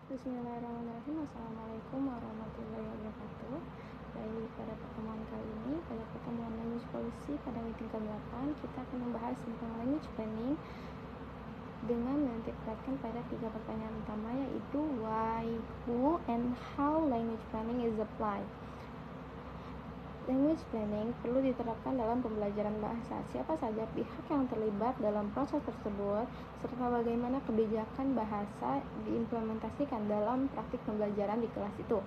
Bismillahirrahmanirrahim. Assalamualaikum warahmatullahi wabarakatuh. Baik, pada pertemuan kali ini, pada pertemuan language policy pada meeting ke-8, kita akan membahas tentang language planning dengan menitikberatkan pada 3 pertanyaan utama, yaitu why, who, and how language planning is applied. Language planning perlu diterapkan dalam pembelajaran bahasa. Siapa saja pihak yang terlibat dalam proses tersebut, serta bagaimana kebijakan bahasa diimplementasikan dalam praktik pembelajaran di kelas itu.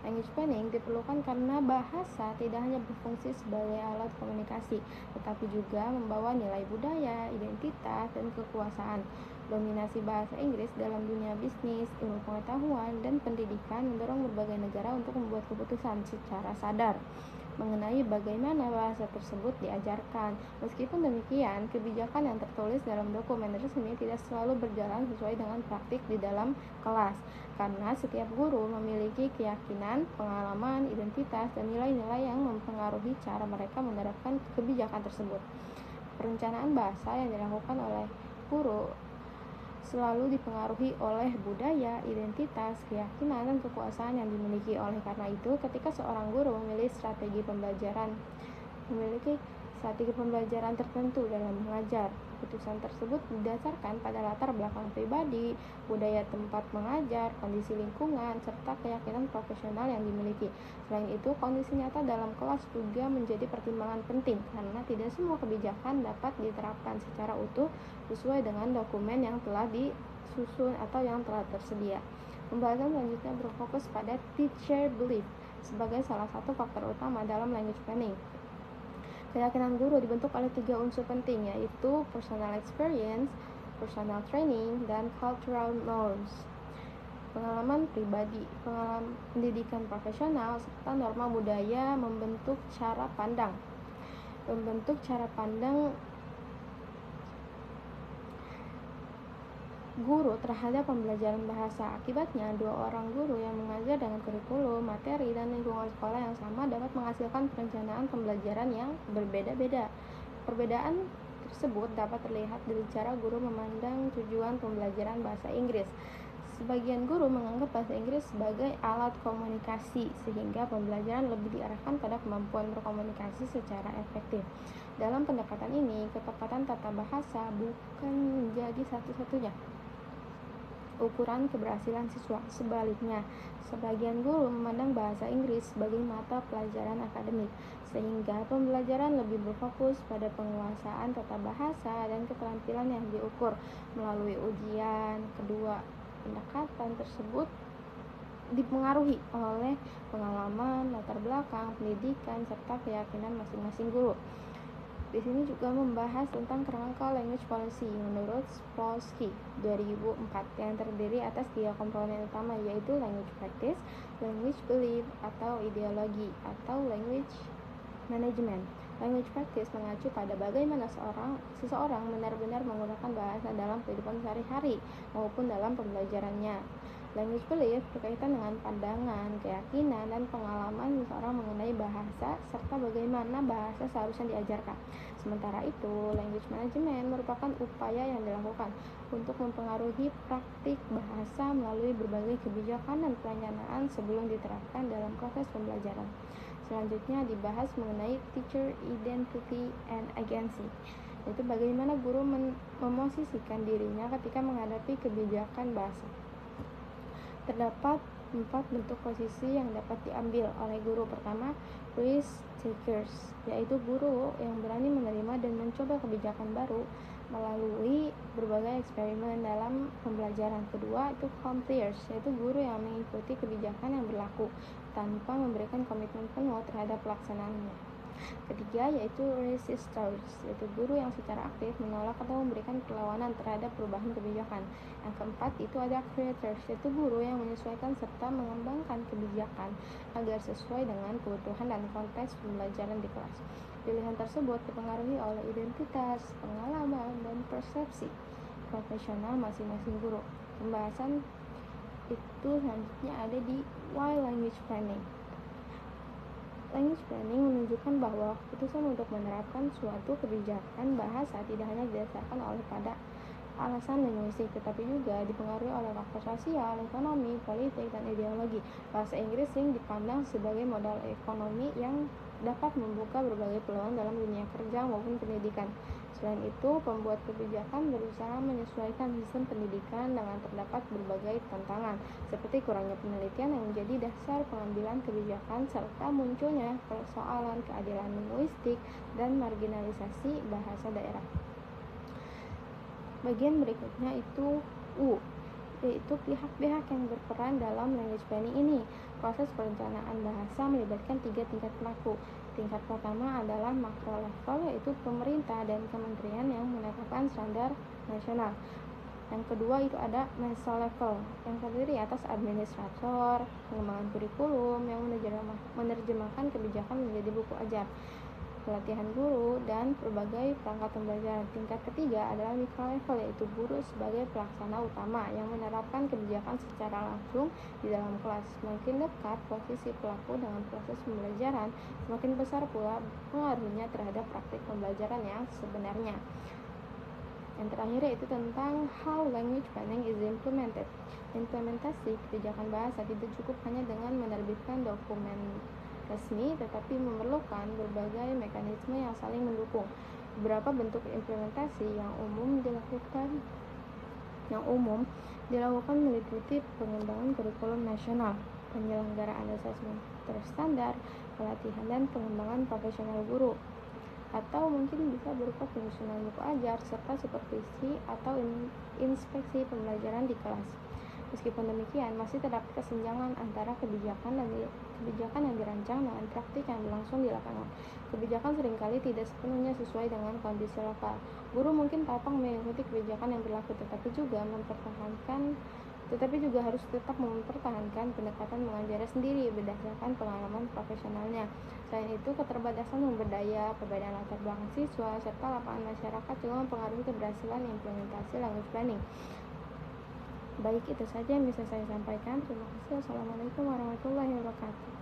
Language planning diperlukan karena bahasa tidak hanya berfungsi sebagai alat komunikasi, tetapi juga membawa nilai budaya, identitas, dan kekuasaan. Dominasi bahasa Inggris dalam dunia bisnis, ilmu pengetahuan, dan pendidikan mendorong berbagai negara untuk membuat keputusan secara sadar mengenai bagaimana bahasa tersebut diajarkan. Meskipun demikian, kebijakan yang tertulis dalam dokumen resmi tidak selalu berjalan sesuai dengan praktik di dalam kelas, karena setiap guru memiliki keyakinan, pengalaman, identitas, dan nilai-nilai yang mempengaruhi cara mereka menerapkan kebijakan tersebut. Perencanaan bahasa yang dilakukan oleh guru selalu dipengaruhi oleh budaya, identitas, keyakinan, dan kekuasaan yang dimiliki. Oleh karena itu, ketika seorang guru memiliki strategi pembelajaran tertentu dalam mengajar, keputusan tersebut didasarkan pada latar belakang pribadi, budaya tempat mengajar, kondisi lingkungan, serta keyakinan profesional yang dimiliki. Selain itu, kondisi nyata dalam kelas juga menjadi pertimbangan penting, karena tidak semua kebijakan dapat diterapkan secara utuh sesuai dengan dokumen yang telah disusun atau yang telah tersedia. Pembahasan selanjutnya berfokus pada teacher belief sebagai salah satu faktor utama dalam language planning. Keyakinan guru dibentuk oleh 3 unsur penting, yaitu personal experience, personal training, dan cultural norms. Pengalaman pribadi, pengalaman pendidikan profesional, serta norma budaya membentuk cara pandang guru terhadap pembelajaran bahasa. Akibatnya, 2 orang guru yang mengajar dengan kurikulum, materi, dan lingkungan sekolah yang sama dapat menghasilkan perencanaan pembelajaran yang berbeda-beda. Perbedaan tersebut dapat terlihat dari cara guru memandang tujuan pembelajaran bahasa Inggris. Sebagian guru menganggap bahasa Inggris sebagai alat komunikasi, sehingga pembelajaran lebih diarahkan pada kemampuan berkomunikasi secara efektif. Dalam pendekatan ini, ketepatan tata bahasa bukan menjadi satu-satunya ukuran keberhasilan siswa. Sebaliknya, sebagian guru memandang bahasa Inggris sebagai mata pelajaran akademik, sehingga pembelajaran lebih berfokus pada penguasaan tata bahasa dan keterampilan yang diukur melalui ujian. Kedua pendekatan tersebut dipengaruhi oleh pengalaman, latar belakang, pendidikan, serta keyakinan masing-masing guru. Di sini juga membahas tentang kerangka language policy menurut Sapolsky 2004 yang terdiri atas 3 komponen utama, yaitu language practice, language belief atau ideologi, atau language management. Language practice mengacu pada bagaimana seseorang benar-benar menggunakan bahasa dalam kehidupan sehari-hari maupun dalam pembelajarannya. Language belief berkaitan dengan pandangan, keyakinan, dan pengalaman seseorang mengenai bahasa serta bagaimana bahasa seharusnya diajarkan. Sementara itu, language management merupakan upaya yang dilakukan untuk mempengaruhi praktik bahasa melalui berbagai kebijakan dan perencanaan sebelum diterapkan dalam proses pembelajaran. Selanjutnya dibahas mengenai teacher identity and agency, yaitu bagaimana guru memosisikan dirinya ketika menghadapi kebijakan bahasa. Terdapat 4 bentuk posisi yang dapat diambil oleh guru. Pertama, risk takers, yaitu guru yang berani menerima dan mencoba kebijakan baru melalui berbagai eksperimen dalam pembelajaran. Kedua, itu compliers, yaitu guru yang mengikuti kebijakan yang berlaku tanpa memberikan komitmen penuh terhadap pelaksanaannya. Ketiga, yaitu resistors, yaitu guru yang secara aktif menolak atau memberikan perlawanan terhadap perubahan kebijakan. Yang keempat, itu ada creators, yaitu guru yang menyesuaikan serta mengembangkan kebijakan agar sesuai dengan kebutuhan dan konteks pembelajaran di kelas. Pilihan tersebut dipengaruhi oleh identitas, pengalaman, dan persepsi profesional masing-masing guru. Pembahasan itu selanjutnya ada di why language planning. Language planning menunjukkan bahwa keputusan untuk menerapkan suatu kebijakan bahasa tidak hanya didasarkan alasan linguistik, tetapi juga dipengaruhi oleh faktor sosial, ekonomi, politik, dan ideologi. Bahasa Inggris sering dipandang sebagai modal ekonomi yang dapat membuka berbagai peluang dalam dunia kerja maupun pendidikan. Selain itu, pembuat kebijakan berusaha menyesuaikan sistem pendidikan dengan terdapat berbagai tantangan, seperti kurangnya penelitian yang menjadi dasar pengambilan kebijakan, serta munculnya persoalan keadilan linguistik dan marginalisasi bahasa daerah. Bagian berikutnya itu yaitu pihak-pihak yang berperan dalam language planning ini. Proses perencanaan bahasa melibatkan 3 tingkat pelaku. Tingkat pertama adalah makro level, yaitu pemerintah dan kementerian yang menetapkan standar nasional. Yang kedua itu ada meso level, yang terdiri atas administrator, pengembangan kurikulum yang menerjemahkan kebijakan menjadi buku ajar, pelatihan guru, dan berbagai perangkat pembelajaran. Tingkat ketiga adalah mikro level, yaitu guru sebagai pelaksana utama yang menerapkan kebijakan secara langsung di dalam kelas. Semakin dekat posisi pelaku dengan proses pembelajaran, semakin besar pula pengaruhnya terhadap praktik pembelajaran yang sebenarnya. Yang terakhir yaitu tentang how language planning is implemented. Implementasi kebijakan bahasa tidak cukup hanya dengan menerbitkan dokumen resmi, tetapi memerlukan berbagai mekanisme yang saling mendukung. Beberapa bentuk implementasi yang umum dilakukan meliputi pengembangan kurikulum nasional, penyelenggaraan asesmen terstandar, pelatihan dan pengembangan profesional guru, atau mungkin bisa berupa penyusunan buku ajar serta supervisi atau inspeksi pembelajaran di kelas. Meskipun demikian, masih terdapat kesenjangan antara kebijakan yang dirancang dengan praktik yang berlangsung di lapangan. Kebijakan seringkali tidak sepenuhnya sesuai dengan kondisi lokal. Guru mungkin tapang mengikuti kebijakan yang berlaku, tetapi juga harus tetap mempertahankan pendekatan mengajarnya sendiri berdasarkan pengalaman profesionalnya. Selain itu, keterbatasan sumber daya, perbedaan latar belakang siswa, serta lapangan masyarakat juga mempengaruhi keberhasilan implementasi language planning. Baik, itu saja yang bisa saya sampaikan. Terima kasih. Assalamualaikum warahmatullahi wabarakatuh.